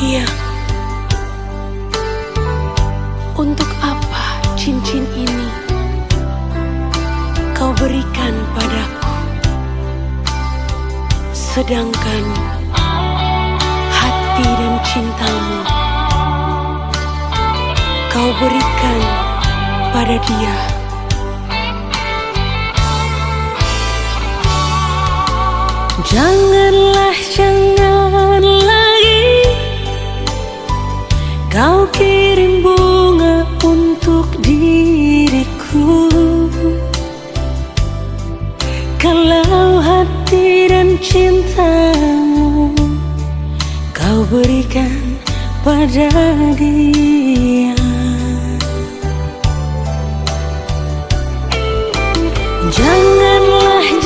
Iya, untuk apa cincin ini kau berikan padaku, sedangkan hati dan cintamu kau berikan pada dia. Jangan lagi kau kirim bunga untuk diriku, kalau hati dan cintamu kau berikan pada dia. Jangan lagi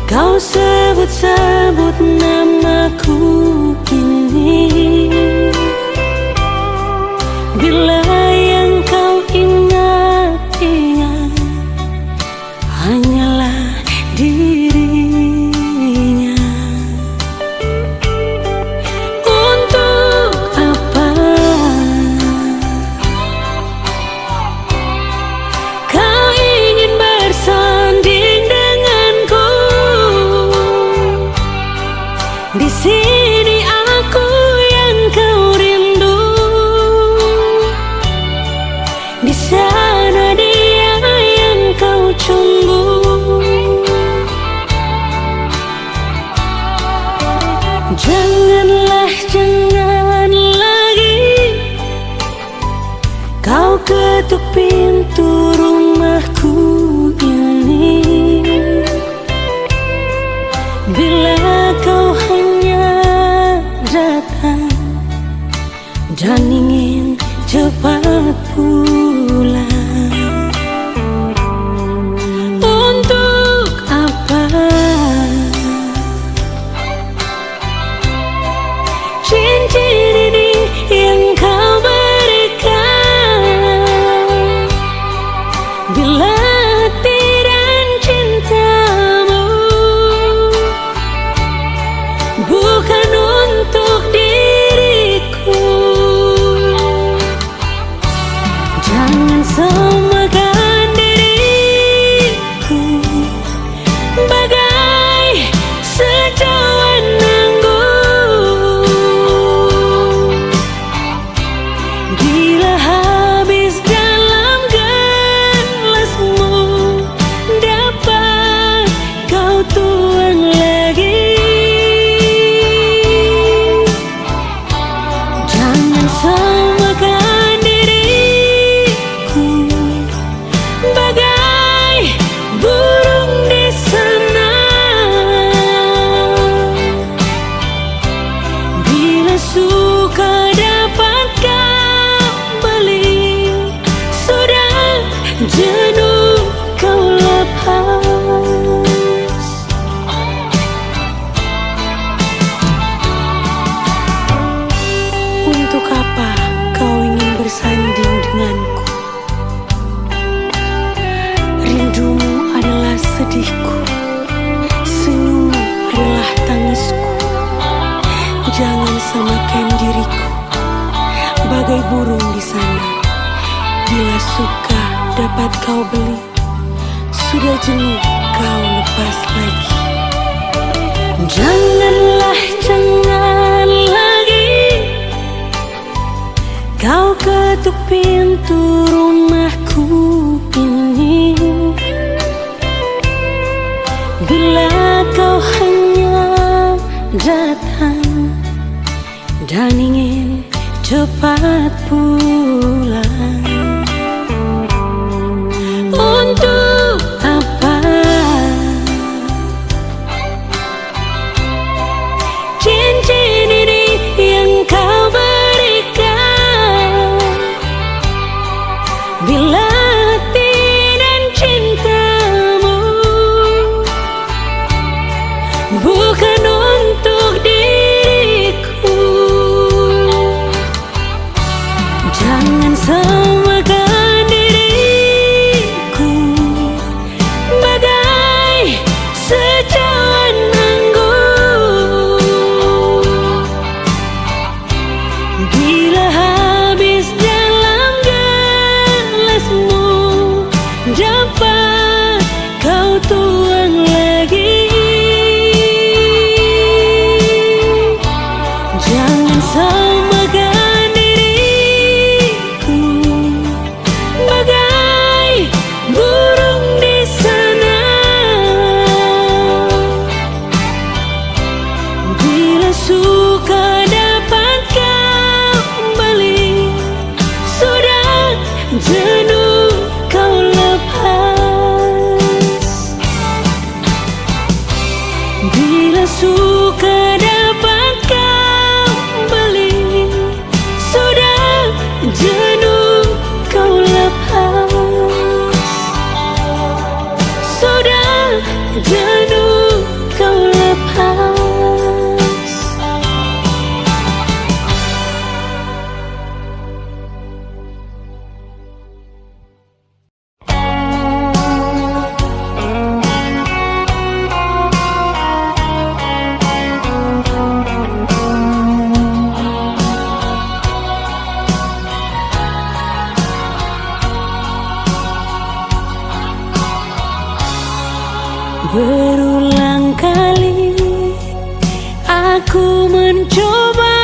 kau sebut-sebut namaku ini, bila yang kau ingat hanyalah dirinya. Untuk apa kau ingin bersanding denganku? Di sini aku yang kau rindu, di sana dia yang kau tunggu. Jangan lagi kau ketuk pintu rumahku ini, bila kau hanya datang dan ingin cepat pulang. Untuk apa cincin ini yang kau berikan, bila hati dan cintamu bukan untuk diriku? Jangan samakan diriku bagai sejauhan anggur, bila habis dalam gelasmu dapat kau tuang lagi. Jangan samakan diriku bagai burung di sana, bila suka dapat kau beli, sudah jenuh kau lepas. Untuk apa kau ingin bersanding denganku? Rindumu adalah sedihku, senyummu adalah tangisku. Jangan samakan diriku bagai burung di sana, bila suka dapat kau beli, sudah jenuh kau lepas lagi. Jangan lagi kau ketuk pintu rumahku ini, bila kau hanya datang dan ingin cepat pulang. Untuk apa cincin ini yang kau berikan, bila hati dan cintamu bukan untuk diriku? Jangan samakan diriku bagai sejauhan anggur, Bila suka dapat kau beli, sudah jenuh kau lepas, sudah jenuh kau lepas. Berulang kali aku mencoba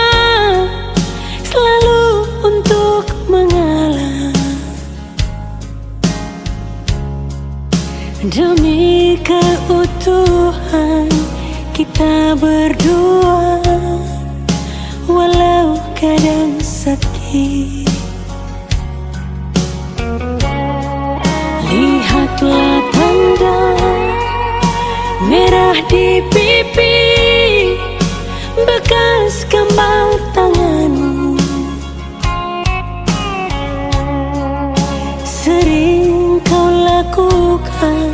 selalu untuk mengalah demi keutuhan kita berdua, walau kadang sakit. Lihatlah tanda merah di pipi, bekas gambar tanganmu. Sering kau lakukan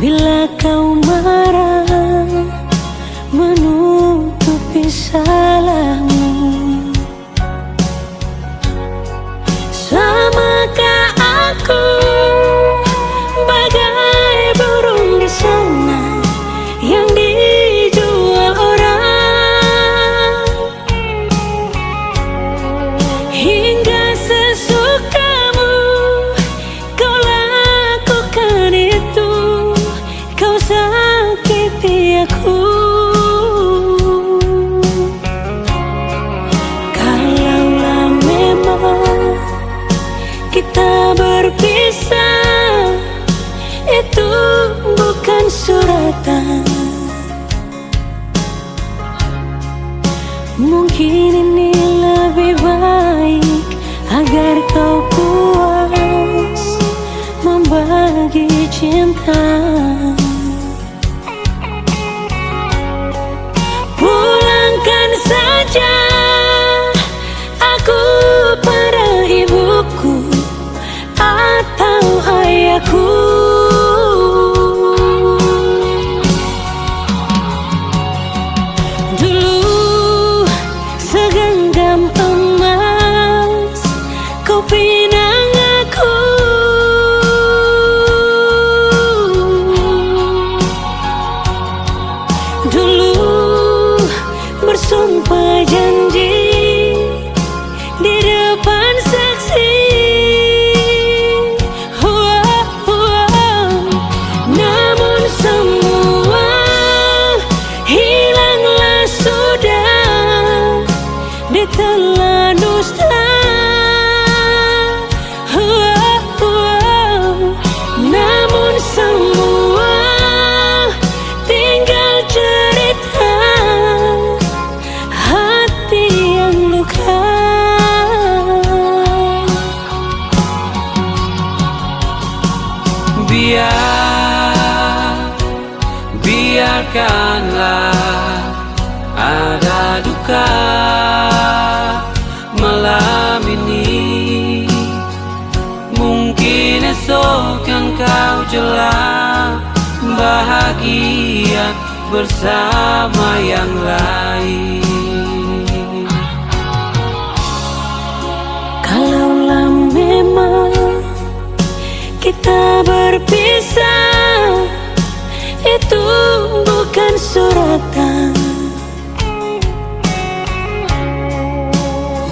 bila kau marah, menutupi salahmu. Samakah aku bagai burung di sana yang dijual orang, hingga sesukamu kau lakukan itu, kau sakiti aku. Kalaulah memang kita berpisah, itu bukan suratan. Mungkin ini lebih baik agar kau puas membagi cinta. Pulangkan saja aku pada ibuku atau ayahku. Pinang aku, dulu bersumpah janji di depan saksi. Namun semua hilanglah sudah ditelan dusta. Namun semua tinggal cerita hati yang luka. Biarkanlah ada duka malam ini. Mungkin esok engkau jelang bahagia bersama yang lain. Kalaulah memang kita berpisah, itu bukan suratan.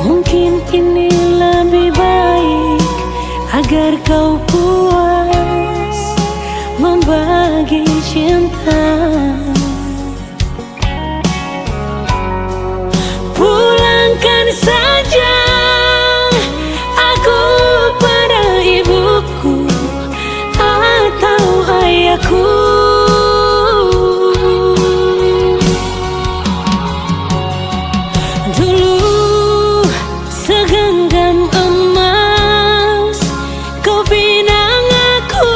Mungkin ini lebih baik agar kau puas membagi cinta. Pulangkan saja aku pada ibuku atau ayahku. Dulu segenggam emas kau pinang aku.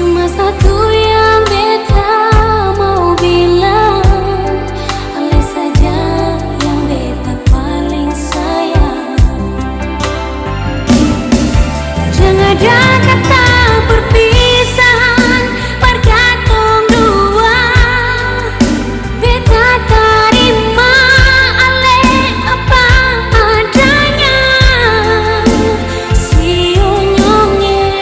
Cuma satu yang beta mau bilang, ale saja yang beta paling sayang. Jangan ada kata perpisahan bergantung dua. Beta terima ale apa adanya. Si unyongnya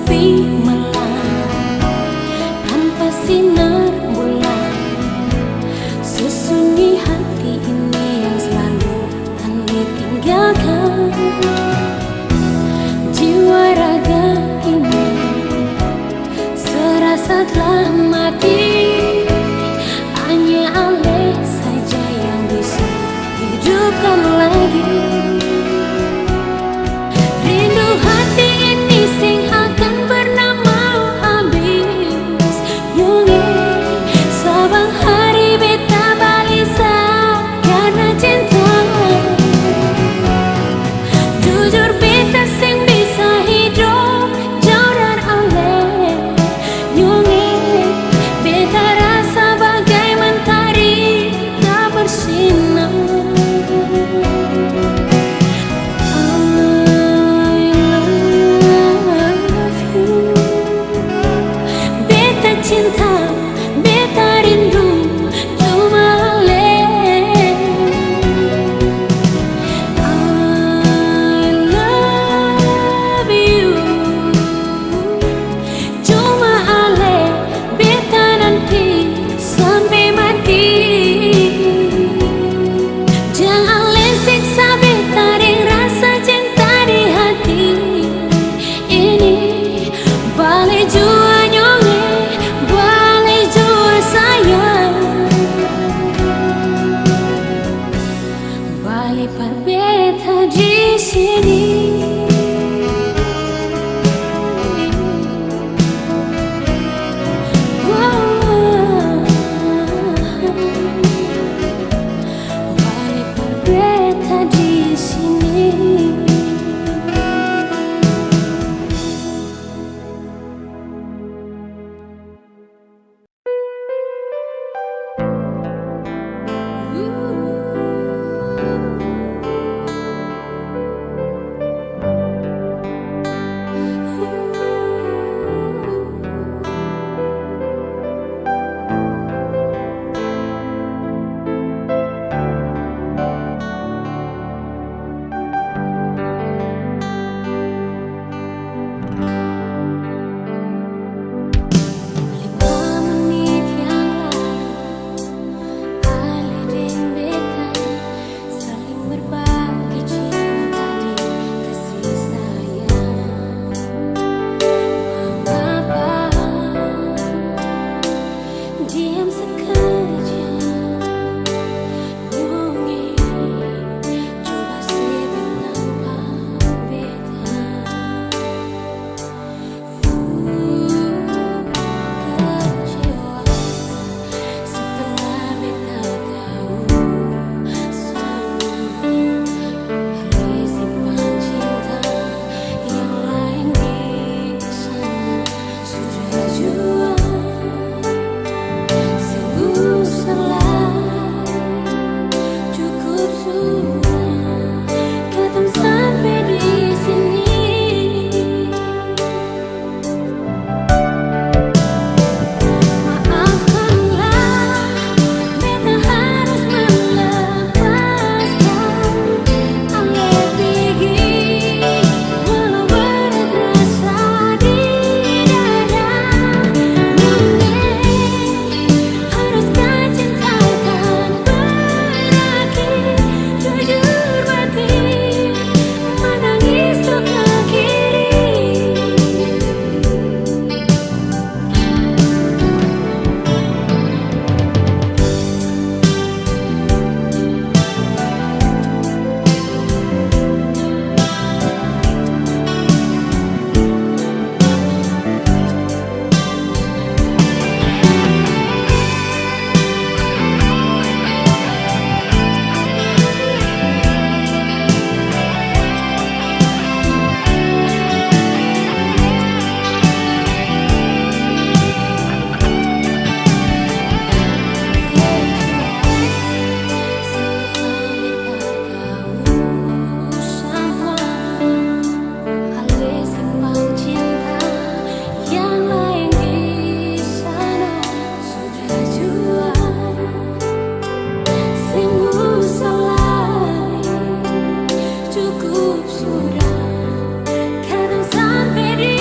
sepi malam tanpa sinar bulan. Sesunyi hati ini yang selalu kan ditinggalkan. Jiwa raga ini serasa telah mati. Hanya Allah saja yang bisa hidupkan lagi. Rindu hati ini sing akan pernah mau habis. Yunge sabang hari beta balisa karena cinta. Jujur beta sing bisa hidup jauh dari Allah. Yunge beta rasa bagai mentari tak bersinar. Cinta, beta rindu cuma Allah. I love you, cuma Allah. Beta nanti sampai mati. Jangan siksa beta dengan rasa cinta di hati ini. Balik jua nyonge, balik jua sayang, balik par beta di sini. Balik par beta di sini. Diam sekejap, Yunge coba sebut nama beta. Kecewa setelah beta tahu semua hari simpan cinta yang lain di sana sudah jua. Cukup sudah katong sampai di sini. Maafkanlah, beta harus melepaskan. Allah pergi walau berat rasa di dada. Haruskah cinta akan berakhir? Jujur mati menangis untuk akhiri. Cukup sudah, kadang sampai di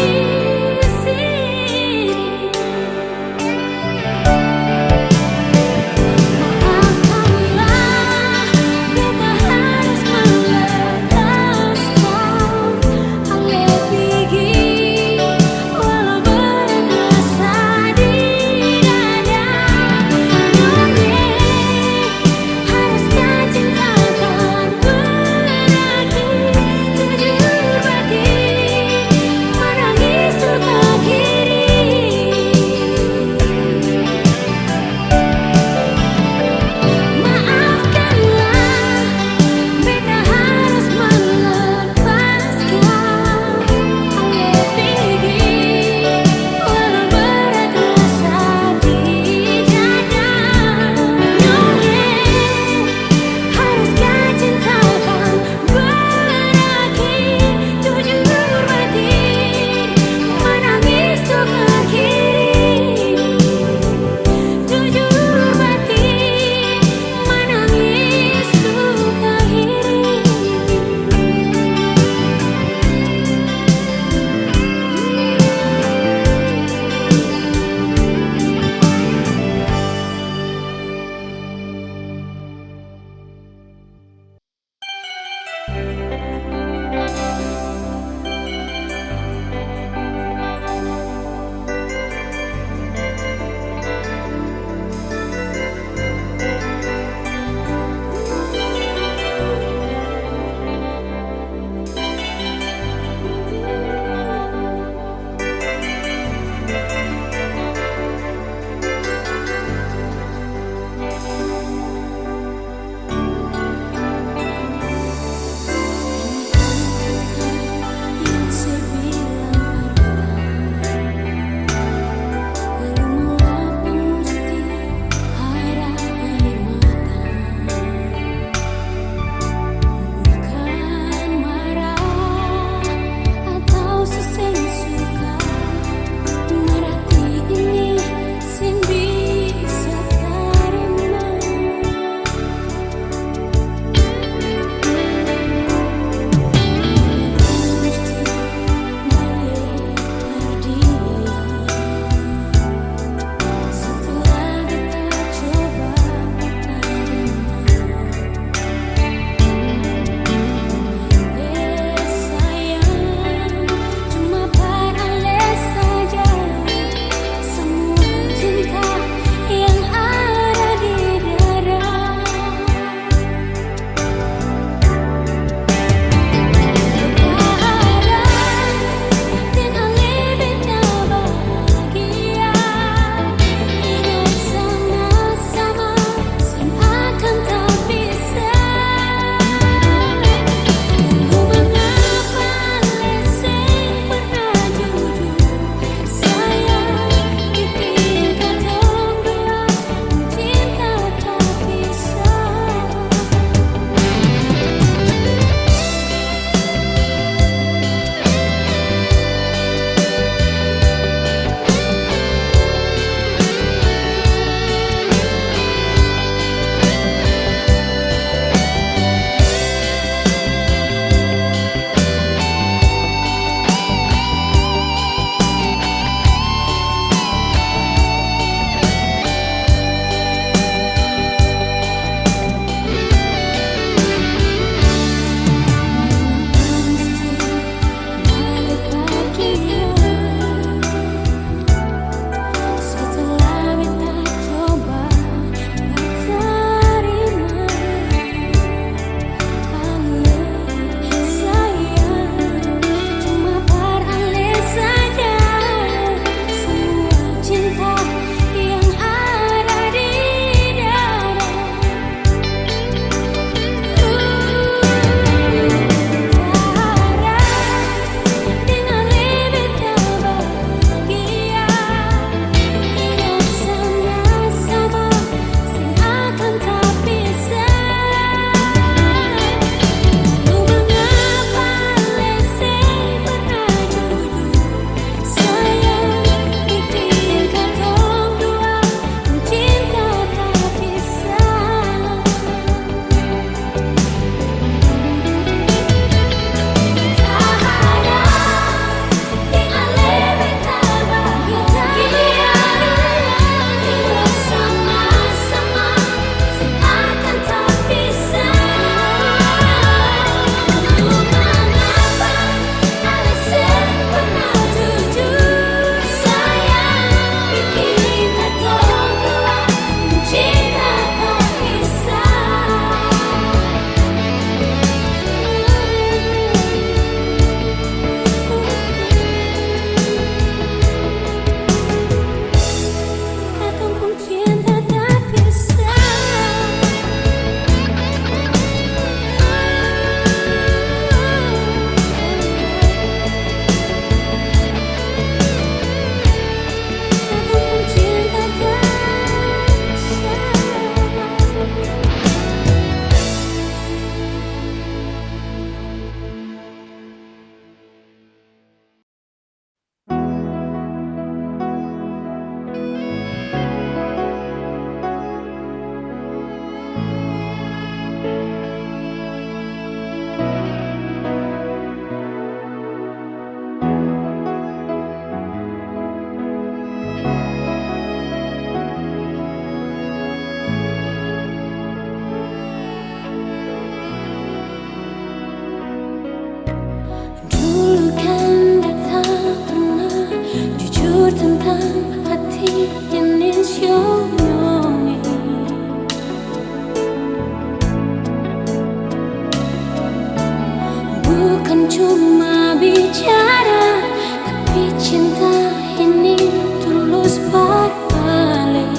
cuma bicara, tapi cinta ini tulus berbalik.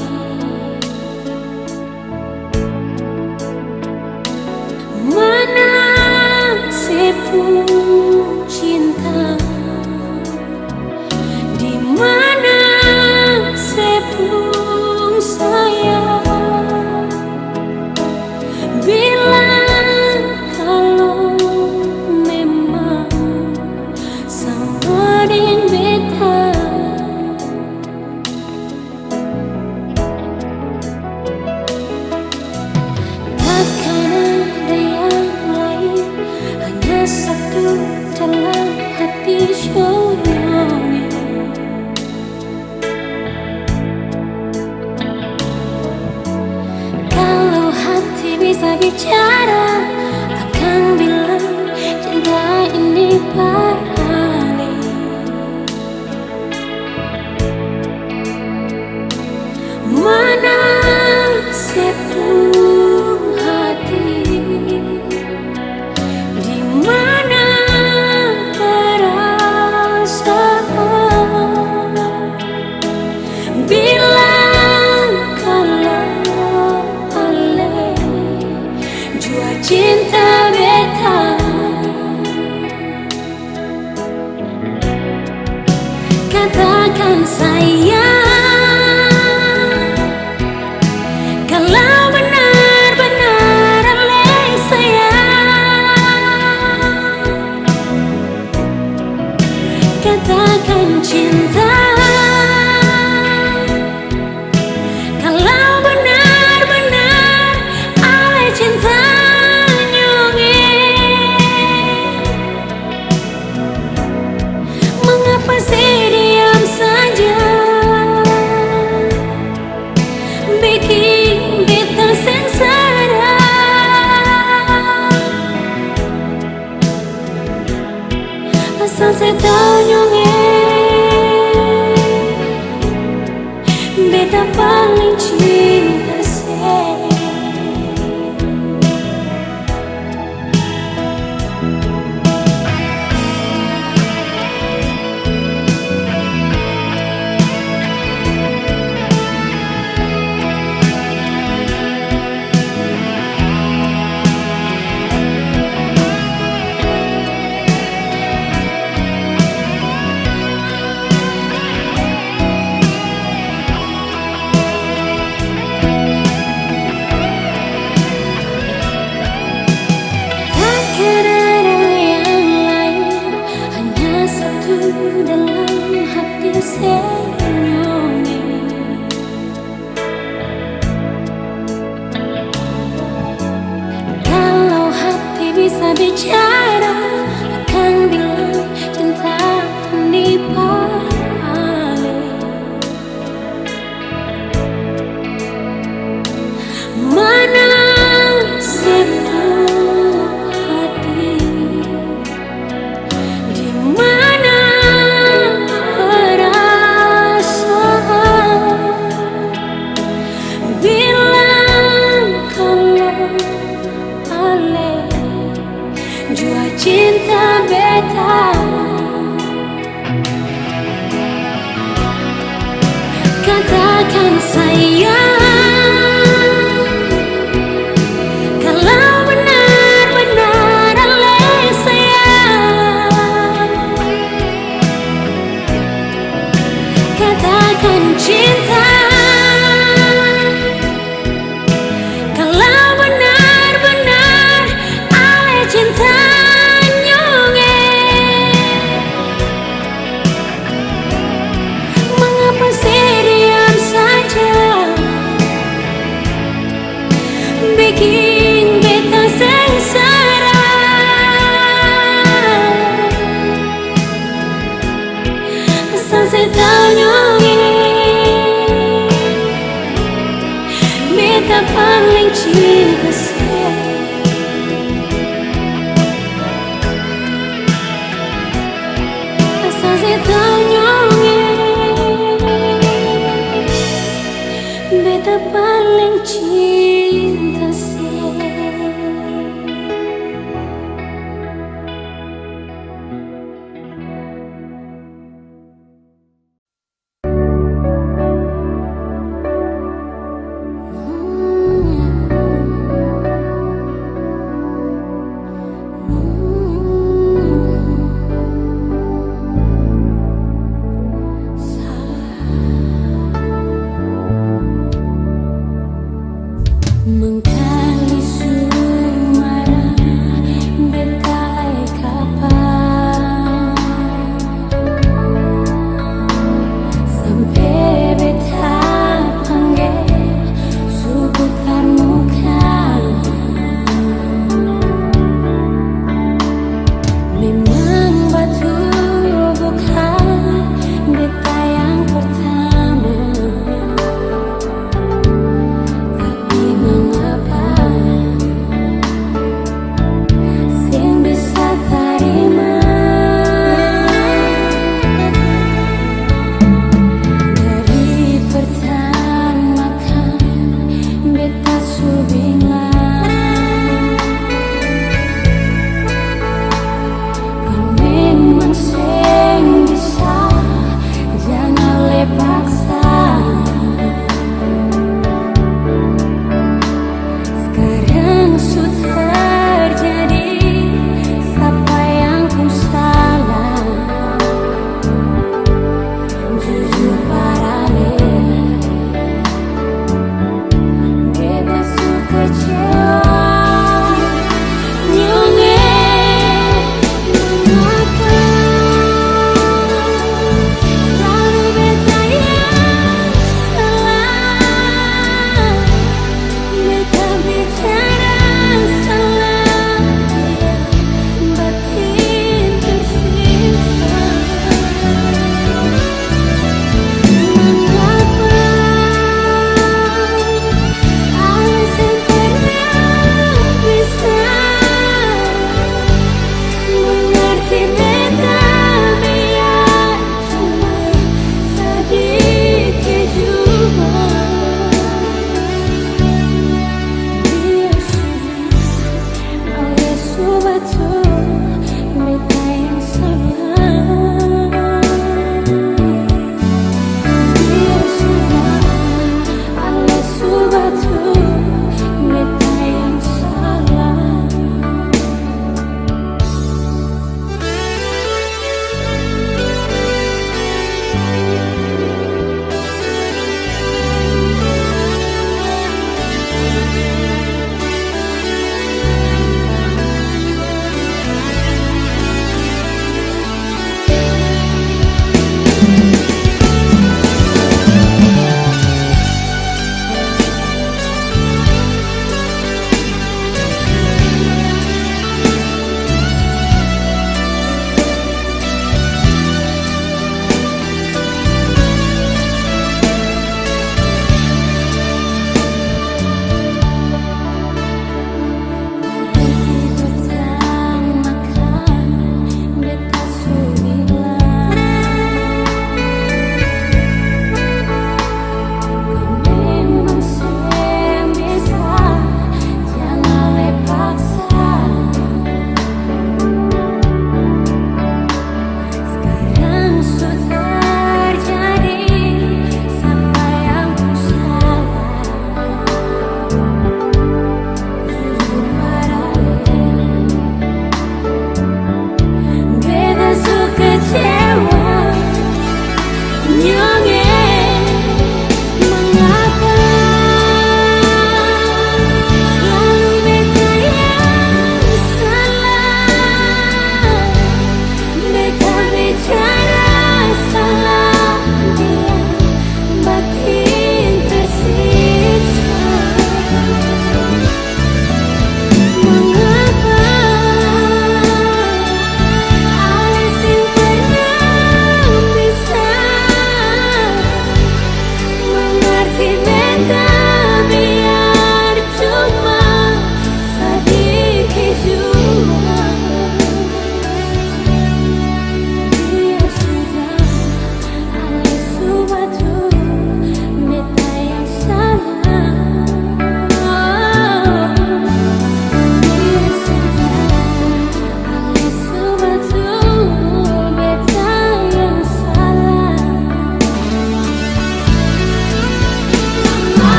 Mana sepung cinta, di mana sepung sayang. Bilang kalau memang sama dengan beta, takkan ada yang lain, hanya satu dalam hati syurga. Kalau hati bisa bicara, akan bilang cinta ini berbalik. Mana sepung hati, di mana perasaan. Bilang kalau ale jua cinta beta, katakan sayang, kalau benar-benar ale sayang. Katakan cinta, kalau benar-benar ale cinta nyonge. Mengapa sih diam saja, bikin beta sengsara. Asal saya tahu nyonge, beta paling cinta saya. Takkan ada yang lain, hanya satu dalam hati senyumnya. Kalau hati bisa bicara, akan bilang cinta ini berbalik. Mana sepung hati, di mana perasaan. Bilang kalau ale jua cinta beta, katakan sayang, kalau benar-benar ale sayang. Katakan cinta, kalau benar-benar ale cinta nyonge. Mengapa sih diam saja, bikin beta sengsara. Asal saya tahu nyonge, beta paling cinta saya. Asal saya tahu nyonge, beta paling cinta saya.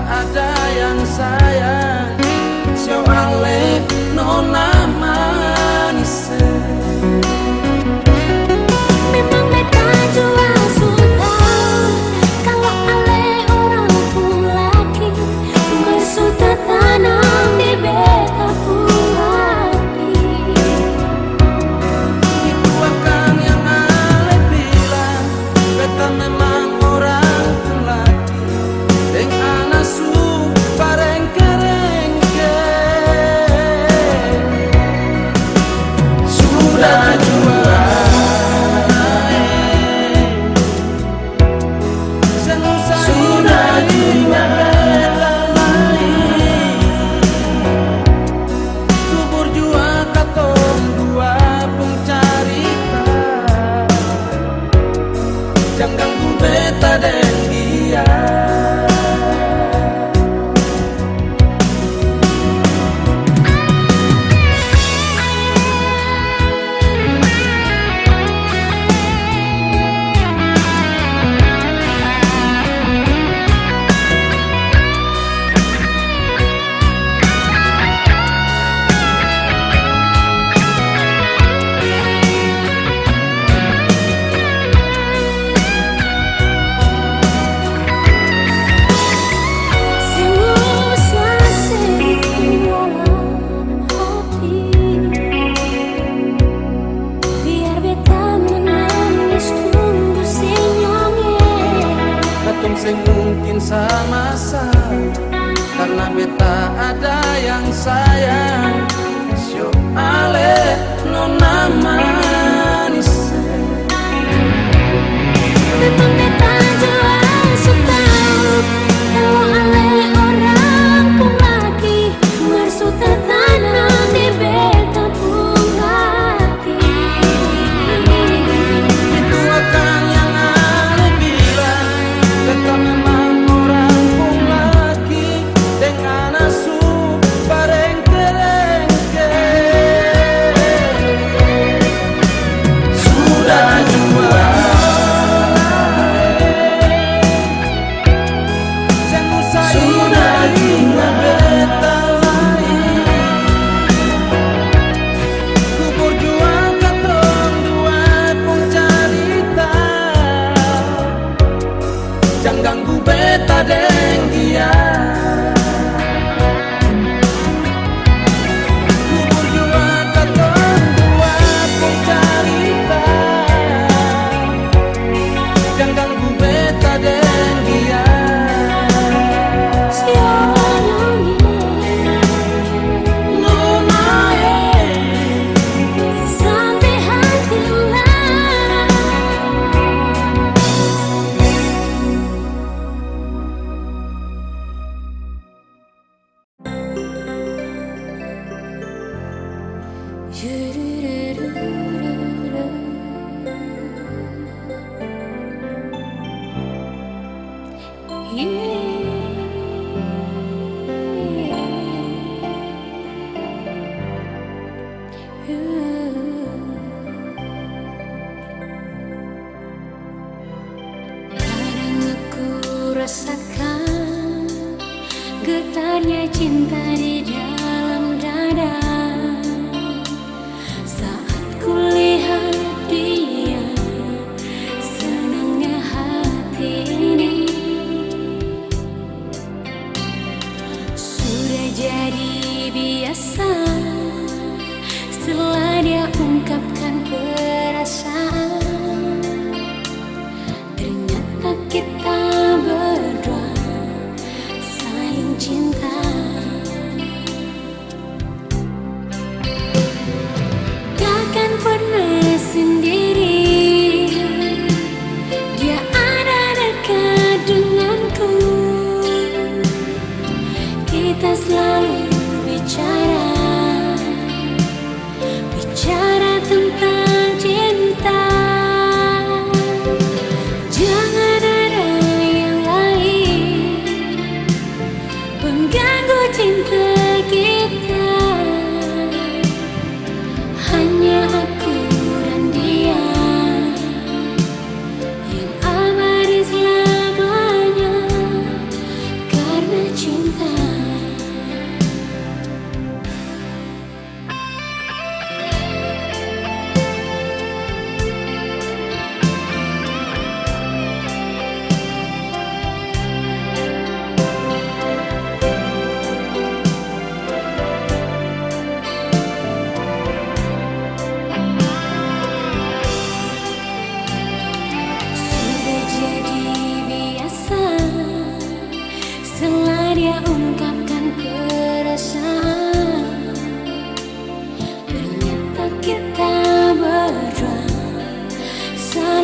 ada yang sayang. Sio ale nona manis. Memang beta jua sudah kalau ale orang pun laki bersuka tanam di beta pun hati. Itu akan yang ale bilang, beta memang orang pun laki. Deng anasu bareng kerengke. Sudah jua sudah jua beta lain. Kubur jua katong dua pun carita. Jangan ganggu beta dan dia. Mungkin sama-sama karena beta ada yang sayang. Sio ale nona manis. Memang beta jua suka kalau ale orang pun laki bersuka tanam di beta pun hati. Itu akan yang ale bilang, beta memang orang pun laki. Dengan asu bareng kerengke. Sudah jua sudah jua beta lain. Kubur jua katong dua pun carita. Jangan ganggu beta deng dia. Kubur jua katong dua pun carita. Jangan ganggu beta deng dia. Sampai hati lara. Kadang aku rasakan getarnya cinta di dalam dada saat kulihat dia, senangnya hati ini sudah jadi biasa setelah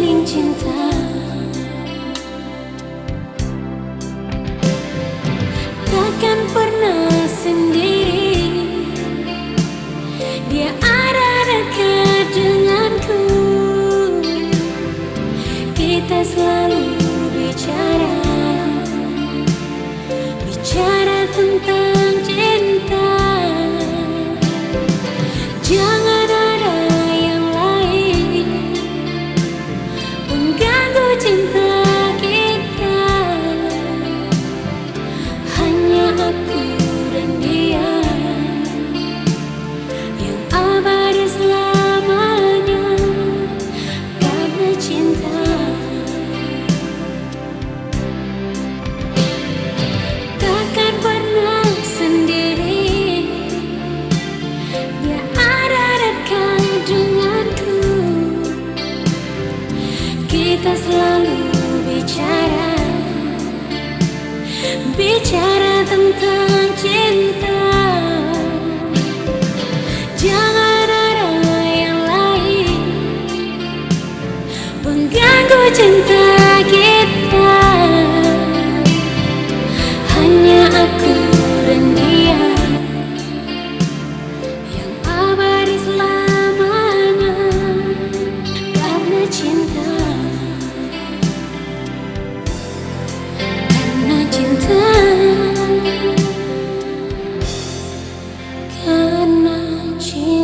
saling cinta. Takkan pernah sendiri, dia ada dekat denganku. Kita selalu bicara tentang cinta. Jangan ada yang lain mengganggu cinta kita. Hanya aku dan dia yang abadi selamanya karena cinta. Takkan pernah sendiri, dia ada dekat denganku. Kita selalu bicara tentang cinta. Jangan ada yang lain mengganggu cinta kita. Hanya aku dan dia yang abadi selamanya karena cinta. Karena cinta. Karena cinta.